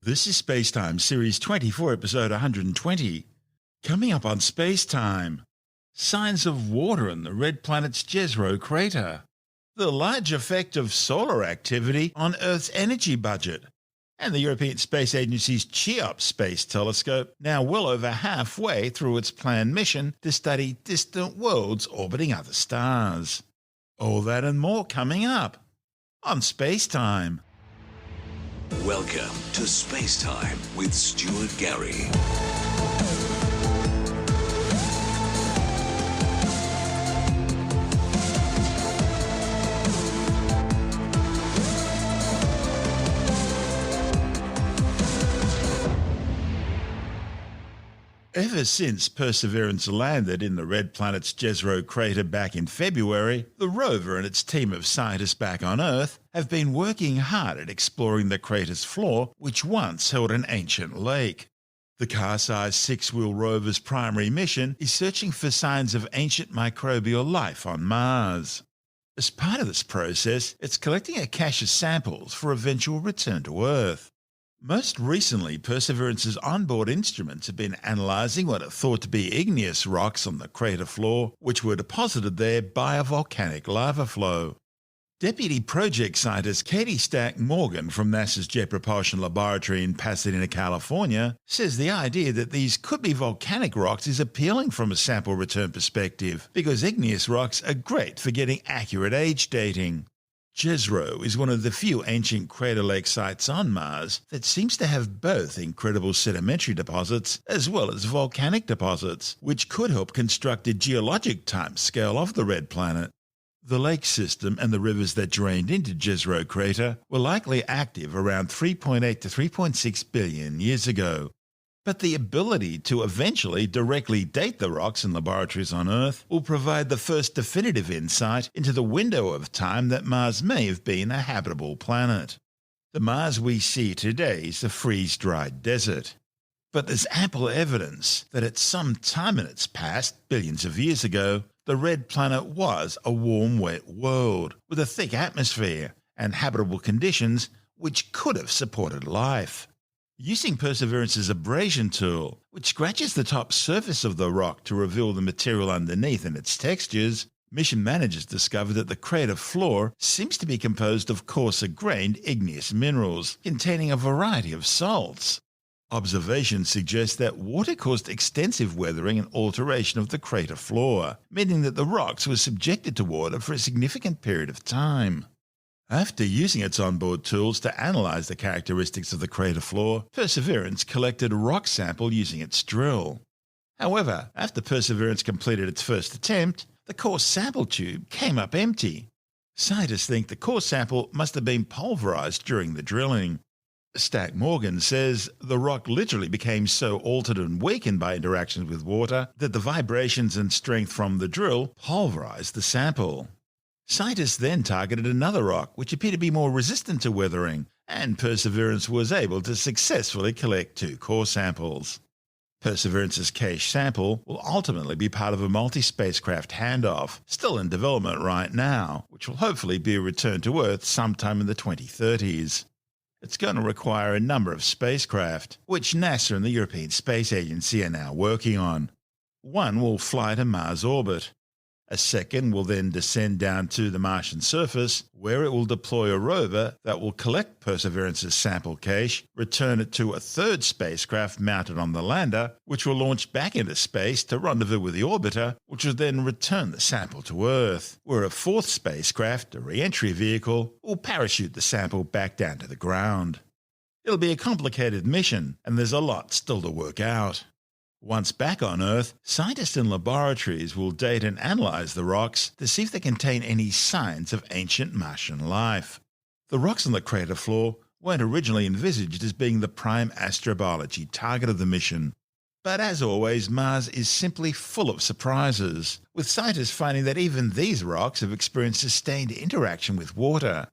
This is SpaceTime Series 24, Episode 120. Coming up on SpaceTime, signs of water in the red planet's Jezero Crater, the large effect of solar activity on Earth's energy budget, and the European Space Agency's CHEOPS space telescope, now well over halfway through its planned mission to study distant worlds orbiting other stars. All that and more coming up on SpaceTime. Welcome to SpaceTime with Stuart Gary. Ever since Perseverance landed in the red planet's Jezero Crater back in February, the rover and its team of scientists back on Earth have been working hard at exploring the crater's floor, which once held an ancient lake. The car-sized six-wheel rover's primary mission is searching for signs of ancient microbial life on Mars. As part of this process, it's collecting a cache of samples for eventual return to Earth. Most recently, Perseverance's onboard instruments have been analysing what are thought to be igneous rocks on the crater floor, which were deposited there by a volcanic lava flow. Deputy Project Scientist Katie Stack Morgan from NASA's Jet Propulsion Laboratory in Pasadena, California, says the idea that these could be volcanic rocks is appealing from a sample return perspective, because igneous rocks are great for getting accurate age dating. Jezero is one of the few ancient crater lake sites on Mars that seems to have both incredible sedimentary deposits as well as volcanic deposits, which could help construct a geologic timescale of the red planet. The lake system and the rivers that drained into Jezero Crater were likely active around 3.8 to 3.6 billion years ago. But the ability to eventually directly date the rocks in laboratories on Earth will provide the first definitive insight into the window of time that Mars may have been a habitable planet. The Mars we see today is a freeze-dried desert. But there's ample evidence that at some time in its past, billions of years ago, the red planet was a warm, wet world with a thick atmosphere and habitable conditions which could have supported life. Using Perseverance's abrasion tool, which scratches the top surface of the rock to reveal the material underneath and its textures, mission managers discovered that the crater floor seems to be composed of coarser-grained igneous minerals containing a variety of salts. Observations suggest that water caused extensive weathering and alteration of the crater floor, meaning that the rocks were subjected to water for a significant period of time. After using its onboard tools to analyze the characteristics of the crater floor, Perseverance collected a rock sample using its drill. However, after Perseverance completed its first attempt, the core sample tube came up empty. Scientists think the core sample must have been pulverized during the drilling. Stack Morgan says the rock literally became so altered and weakened by interactions with water that the vibrations and strength from the drill pulverized the sample. Scientists then targeted another rock which appeared to be more resistant to weathering, and Perseverance was able to successfully collect two core samples. Perseverance's cache sample will ultimately be part of a multi-spacecraft handoff, still in development right now, which will hopefully be returned to Earth sometime in the 2030s. It's going to require a number of spacecraft, which NASA and the European Space Agency are now working on. One will fly to Mars orbit. A second will then descend down to the Martian surface, where it will deploy a rover that will collect Perseverance's sample cache, return it to a third spacecraft mounted on the lander, which will launch back into space to rendezvous with the orbiter, which will then return the sample to Earth, where a fourth spacecraft, a re-entry vehicle, will parachute the sample back down to the ground. It'll be a complicated mission, and there's a lot still to work out. Once back on Earth, scientists in laboratories will date and analyze the rocks to see if they contain any signs of ancient Martian life. The rocks on the crater floor weren't originally envisaged as being the prime astrobiology target of the mission. But as always, Mars is simply full of surprises, with scientists finding that even these rocks have experienced sustained interaction with water,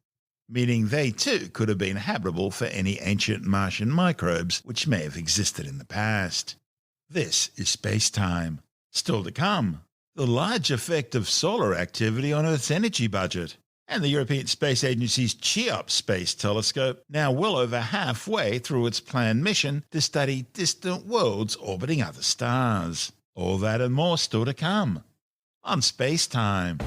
meaning they too could have been habitable for any ancient Martian microbes which may have existed in the past. This is SpaceTime. Still to come, the large effect of solar activity on Earth's energy budget, And the European Space Agency's CHEOPS space telescope, now well over halfway through its planned mission to study distant worlds orbiting other stars. All that and more still to come on SpaceTime.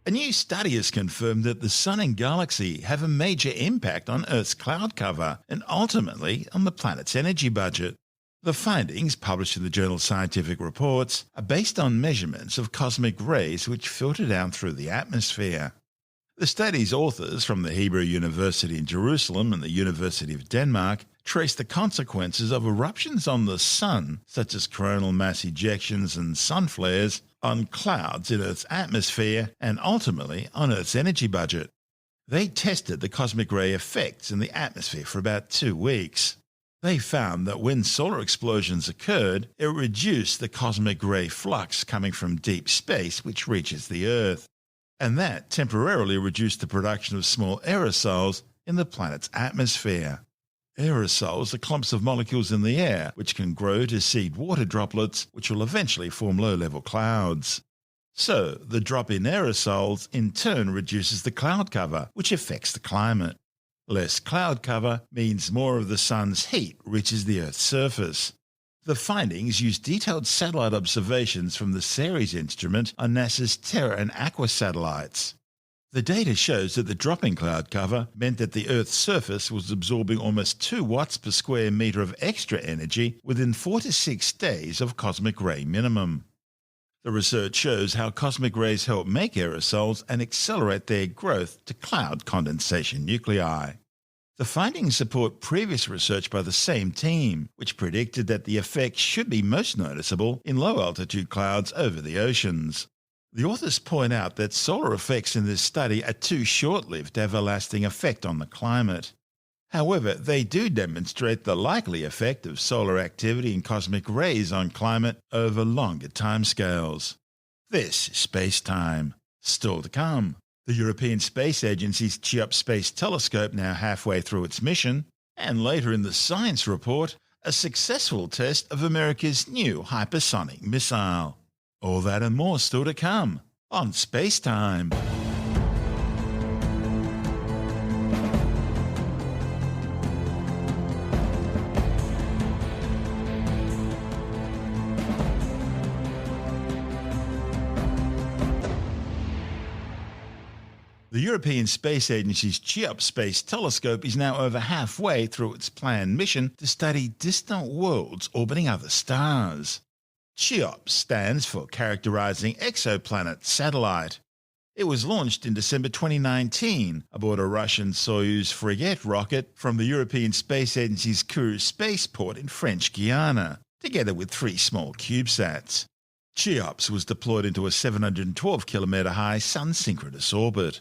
A new study has confirmed that the Sun and galaxy have a major impact on Earth's cloud cover and ultimately on the planet's energy budget. The findings, published in the journal Scientific Reports, are based on measurements of cosmic rays which filter down through the atmosphere. The study's authors from the Hebrew University in Jerusalem and the University of Denmark trace the consequences of eruptions on the Sun, such as coronal mass ejections and sun flares, on clouds in Earth's atmosphere and ultimately on Earth's energy budget. They tested the cosmic ray effects in the atmosphere for about 2 weeks. They found that when solar explosions occurred, it reduced the cosmic ray flux coming from deep space which reaches the Earth, and that temporarily reduced the production of small aerosols in the planet's atmosphere. Aerosols are clumps of molecules in the air which can grow to seed water droplets which will eventually form low-level clouds. So, the drop in aerosols in turn reduces the cloud cover, which affects the climate. Less cloud cover means more of the Sun's heat reaches the Earth's surface. The findings use detailed satellite observations from the Ceres instrument on NASA's Terra and Aqua satellites. The data shows that the drop in cloud cover meant that the Earth's surface was absorbing almost 2 watts per square metre of extra energy within 4 to 6 days of cosmic ray minimum. The research shows how cosmic rays help make aerosols and accelerate their growth to cloud condensation nuclei. The findings support previous research by the same team, which predicted that the effect should be most noticeable in low-altitude clouds over the oceans. The authors point out that solar effects in this study are too short-lived to have a lasting effect on the climate. However, they do demonstrate the likely effect of solar activity and cosmic rays on climate over longer timescales. This is SpaceTime. Still to come. The European Space Agency's CHEOPS space telescope now halfway through its mission, and later in the science report, a successful test of America's new hypersonic missile. All that and more still to come on SpaceTime. The European Space Agency's CHEOPS space telescope is now over halfway through its planned mission to study distant worlds orbiting other stars. CHEOPS stands for Characterizing Exoplanet Satellite. It was launched in December 2019 aboard a Russian Soyuz frigate rocket from the European Space Agency's Kourou spaceport in French Guiana, together with 3 small CubeSats. CHEOPS was deployed into a 712-kilometre high sun-synchronous orbit.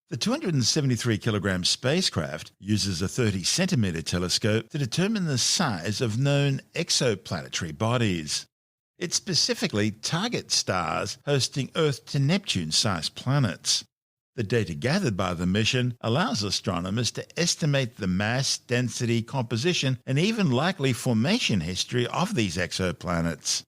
The 273-kilogram spacecraft uses a 30-centimetre telescope to determine the size of known exoplanetary bodies. It specifically targets stars hosting Earth to Neptune-sized planets. The data gathered by the mission allows astronomers to estimate the mass, density, composition, and even likely formation history of these exoplanets.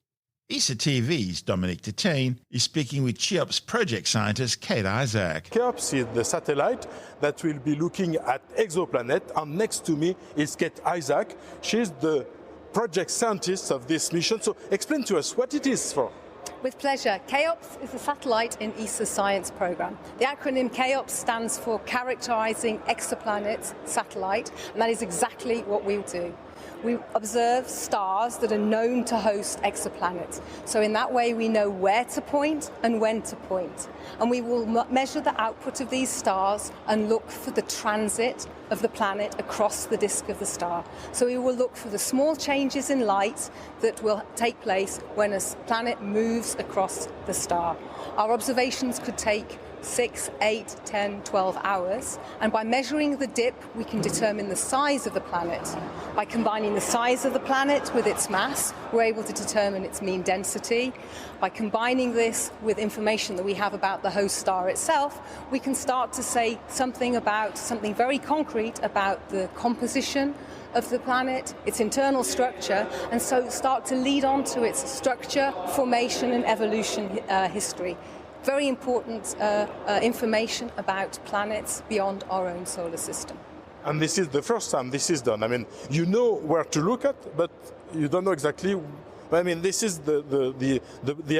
ESA TV's Dominique Titane is speaking with CHEOPS project scientist Kate Isaac. CHEOPS is the satellite that will be looking at exoplanet, and next to me is Kate Isaac. She's the project scientist of this mission. So explain to us what it is for. With pleasure. CHEOPS is a satellite in ESA's science program. The acronym CHEOPS stands for Characterizing Exoplanets Satellite, and that is exactly what we do. We observe stars that are known to host exoplanets. So in that way we know where to point and when to point. And we will measure the output of these stars and look for the transit of the planet across the disk of the star. So we will look for the small changes in light that will take place when a planet moves across the star. Our observations could take 6, 8, 10, 12 hours. And by measuring the dip, we can determine the size of the planet. By combining the size of the planet with its mass, we're able to determine its mean density. By combining this with information that we have about the host star itself, we can start to say something very concrete about the composition of the planet, its internal structure, and so start to lead on to its structure, formation, and evolution history. Very important information about planets beyond our own solar system. And this is the first time this is done. I mean, you know where to look at, but you don't know exactly. I mean, this is the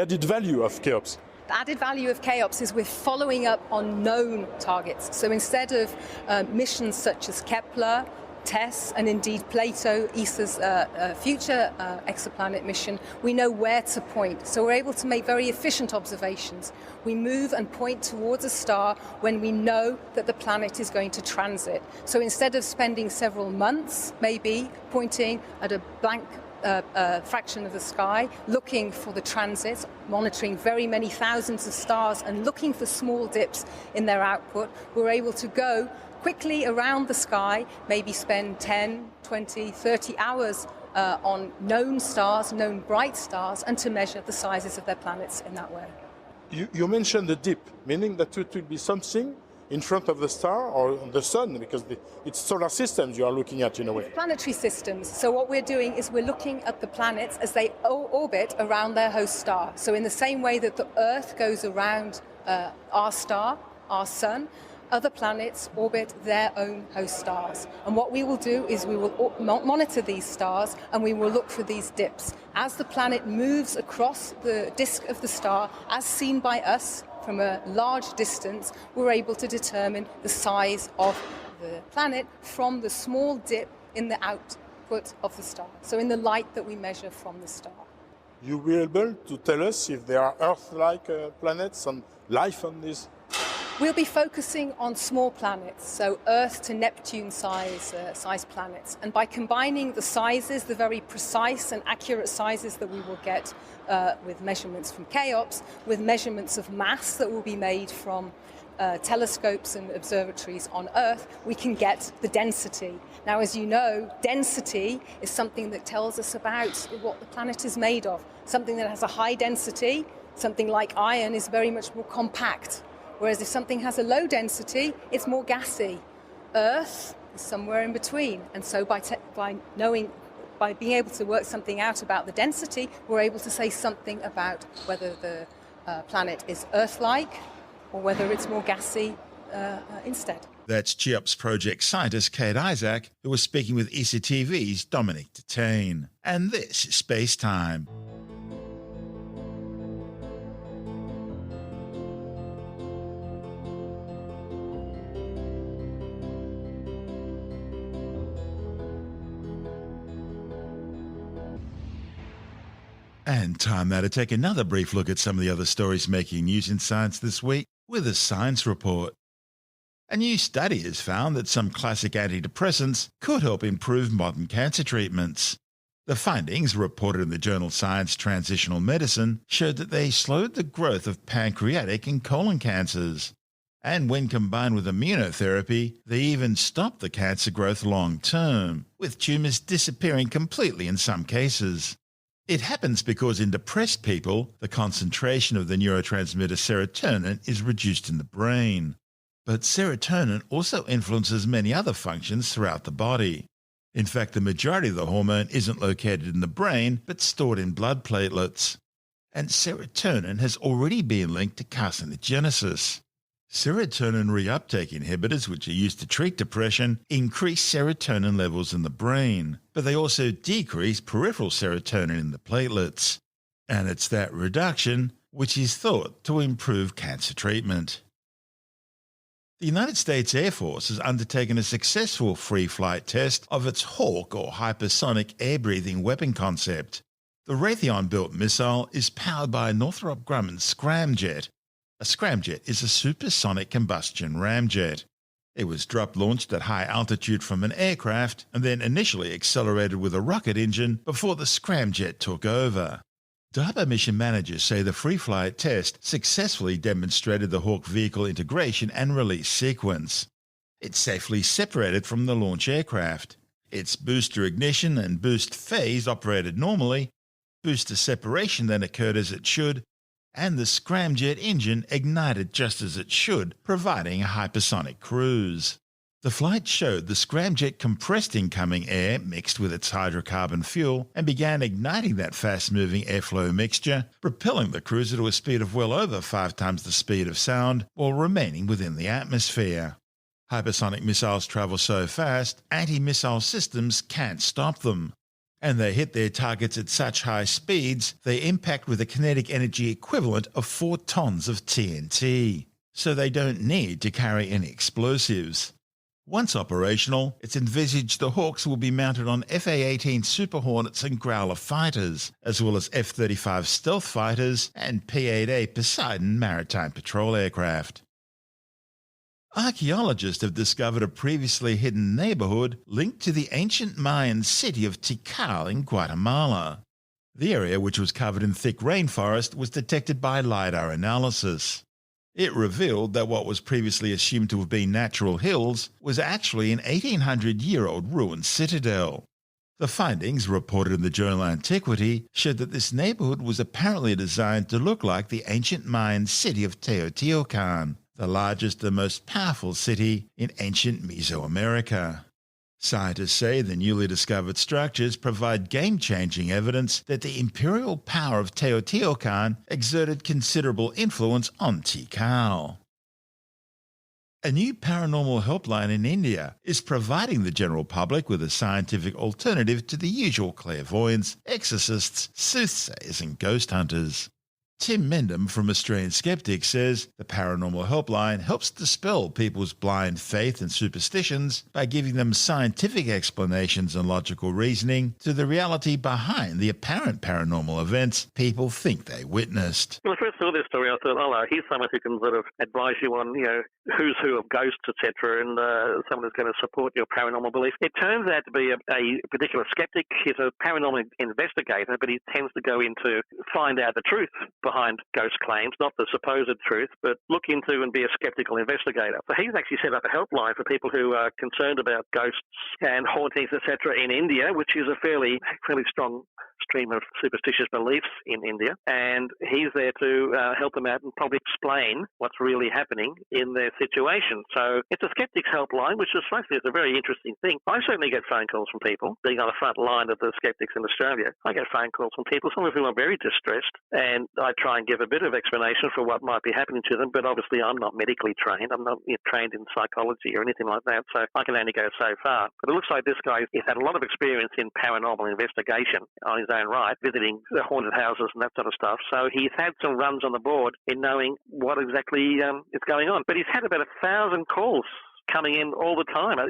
added value of CHEOPS. The added value of CHEOPS is we're following up on known targets. So instead of missions such as Kepler, TESS, and indeed Plato, ESA's future exoplanet mission, we know where to point. So we're able to make very efficient observations. We move and point towards a star when we know that the planet is going to transit. So instead of spending several months, maybe, pointing at a blank fraction of the sky, looking for the transits, monitoring very many thousands of stars and looking for small dips in their output, we're able to go quickly around the sky, maybe spend 10, 20, 30 hours on known stars, known bright stars, and to measure the sizes of their planets in that way. You mentioned the dip, meaning that it will be something in front of the star or the sun, because it's solar systems you are looking at in a way. Planetary systems. So what we're doing is we're looking at the planets as they orbit around their host star. So in the same way that the Earth goes around our star, our sun, other planets orbit their own host stars. And what we will do is we will monitor these stars and we will look for these dips. As the planet moves across the disk of the star, as seen by us from a large distance, we're able to determine the size of the planet from the small dip in the output of the star, so in the light that we measure from the star. You will be able to tell us if there are Earth-like planets and life on this? We'll be focusing on small planets, so Earth to Neptune size planets. And by combining the sizes, the very precise and accurate sizes that we will get with measurements from CHEOPS, with measurements of mass that will be made from telescopes and observatories on Earth, we can get the density. Now, as you know, density is something that tells us about what the planet is made of. Something that has a high density, something like iron, is very much more compact. Whereas if something has a low density, it's more gassy. Earth is somewhere in between. And so by being able to work something out about the density, we're able to say something about whether the planet is Earth-like or whether it's more gassy instead. That's CHEOPS project scientist Kate Isaac, who was speaking with ESA TV's Dominic Detain. And this is Space Time. And time now to take another brief look at some of the other stories making news in science this week with a science report. A new study has found that some classic antidepressants could help improve modern cancer treatments. The findings, reported in the journal Science Transitional Medicine, showed that they slowed the growth of pancreatic and colon cancers. And when combined with immunotherapy, they even stopped the cancer growth long term, with tumours disappearing completely in some cases. It happens because in depressed people, the concentration of the neurotransmitter serotonin is reduced in the brain. But serotonin also influences many other functions throughout the body. In fact, the majority of the hormone isn't located in the brain, but stored in blood platelets. And serotonin has already been linked to carcinogenesis. Serotonin reuptake inhibitors, which are used to treat depression, increase serotonin levels in the brain, but they also decrease peripheral serotonin in the platelets. And it's that reduction which is thought to improve cancer treatment. The United States Air Force has undertaken a successful free flight test of its Hawk or hypersonic air-breathing weapon concept. The Raytheon-built missile is powered by a Northrop Grumman scramjet. A scramjet is a supersonic combustion ramjet. It was drop-launched at high altitude from an aircraft and then initially accelerated with a rocket engine before the scramjet took over. DARPA mission managers say the free flight test successfully demonstrated the Hawk vehicle integration and release sequence. It safely separated from the launch aircraft. Its booster ignition and boost phase operated normally, booster separation then occurred as it should, and the scramjet engine ignited just as it should, providing a hypersonic cruise. The flight showed the scramjet compressed incoming air mixed with its hydrocarbon fuel and began igniting that fast-moving airflow mixture, propelling the cruiser to a speed of well over 5 times the speed of sound while remaining within the atmosphere. Hypersonic missiles travel so fast, anti-missile systems can't stop them. And they hit their targets at such high speeds, they impact with a kinetic energy equivalent of 4 tons of TNT. So they don't need to carry any explosives. Once operational, it's envisaged the Hawks will be mounted on FA-18 Super Hornets and Growler fighters, as well as F-35 stealth fighters and P-8A Poseidon maritime patrol aircraft. Archaeologists have discovered a previously hidden neighborhood linked to the ancient Mayan city of Tikal in Guatemala. The area, which was covered in thick rainforest, was detected by LiDAR analysis. It revealed that what was previously assumed to have been natural hills was actually an 1800-year-old ruined citadel. The findings, reported in the journal Antiquity, showed that this neighborhood was apparently designed to look like the ancient Mayan city of Teotihuacan, the largest and most powerful city in ancient Mesoamerica. Scientists say the newly discovered structures provide game-changing evidence that the imperial power of Teotihuacan exerted considerable influence on Tikal. A new paranormal helpline in India is providing the general public with a scientific alternative to the usual clairvoyants, exorcists, soothsayers and ghost hunters. Tim Mendham from Australian Skeptics says the Paranormal Helpline helps dispel people's blind faith and superstitions by giving them scientific explanations and logical reasoning to the reality behind the apparent paranormal events people think they witnessed. When I first saw this story, I thought, here's someone who can sort of advise you on, who's who of ghosts, etc., and someone who's going to support your paranormal belief. It turns out to be a particular skeptic. He's a paranormal investigator, but he tends to go into find out the truth behind ghost claims, not the supposed truth, but look into and be a skeptical investigator. So he's actually set up a helpline for people who are concerned about ghosts and hauntings, etc., in India, which is a fairly strong stream of superstitious beliefs in India, and he's there to help them out and probably explain what's really happening in their situation. So it's a skeptics helpline, which is frankly a very interesting thing. I certainly get phone calls from people, being on the front line of the skeptics in Australia. I get phone calls from people, some of whom are very distressed, and I try and give a bit of explanation for what might be happening to them, but obviously I'm not medically trained. I'm not trained in psychology or anything like that, so I can only go so far. But it looks like this guy has had a lot of experience in paranormal investigation on his own right, visiting the haunted houses and that sort of stuff. So he's had some runs on the board in knowing what exactly is going on. But he's had about 1,000 calls coming in all the time.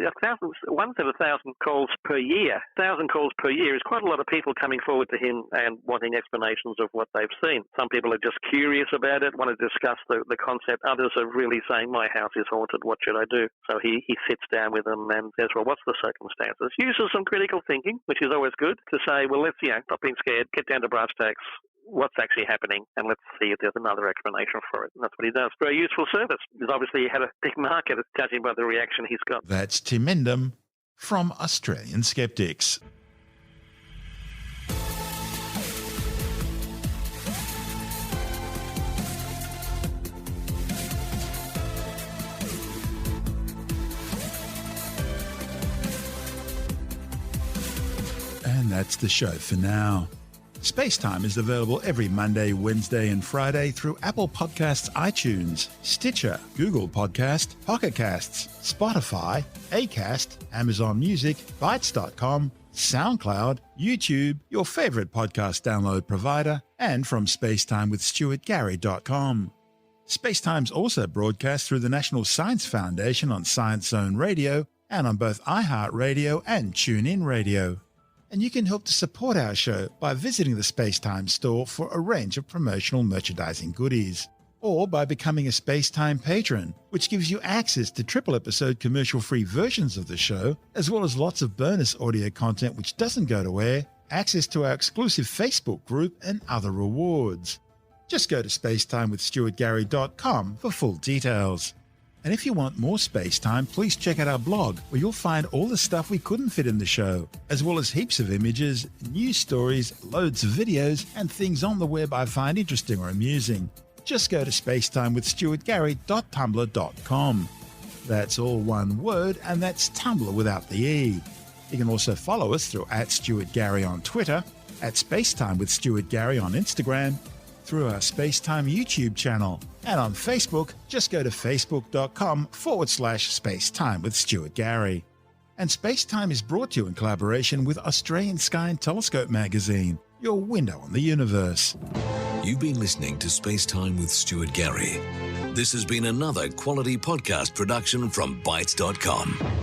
One said 1,000 calls per year. 1,000 calls per year is quite a lot of people coming forward to him and wanting explanations of what they've seen. Some people are just curious about it, want to discuss the concept. Others are really saying, my house is haunted, what should I do? So he sits down with them and says, well, what's the circumstances? Uses some critical thinking, which is always good, to say, well, let's stop being scared, get down to brass tacks. What's actually happening, and let's see if there's another explanation for it. And that's what he does. Very useful service, because obviously he had a big market, judging by the reaction he's got. That's Tim Mendham from Australian Skeptics. And that's the show for now. SpaceTime is available every Monday, Wednesday and Friday through Apple Podcasts, iTunes, Stitcher, Google Podcast, Pocket Casts, Spotify, Acast, Amazon Music, Bytes.com, SoundCloud, YouTube, your favourite podcast download provider, and from spacetimewithstuartgary.com. SpaceTime's also broadcast through the National Science Foundation on Science Zone Radio and on both iHeartRadio and TuneIn Radio. And you can help to support our show by visiting the SpaceTime store for a range of promotional merchandising goodies, or by becoming a SpaceTime patron, which gives you access to triple-episode commercial-free versions of the show, as well as lots of bonus audio content which doesn't go to air access to our exclusive Facebook group and other rewards. Just go to spacetimewithstuartgary.com for full details. And if you want more space time, please check out our blog, where you'll find all the stuff we couldn't fit in the show, as well as heaps of images, news stories, loads of videos, and things on the web I find interesting or amusing. Just go to spacetimewithstuartgary.tumblr.com. That's all one word, and that's Tumblr without the E. You can also follow us through @StuartGary on Twitter, @SpaceTimeWithStuartGary on Instagram, through our SpaceTime YouTube channel, and on Facebook, just go to facebook.com/SpaceTime with Stuart Gary. And SpaceTime is brought to you in collaboration with Australian Sky and Telescope magazine, your window on the universe. You've been listening to SpaceTime with Stuart Gary. This has been another quality podcast production from Bytes.com.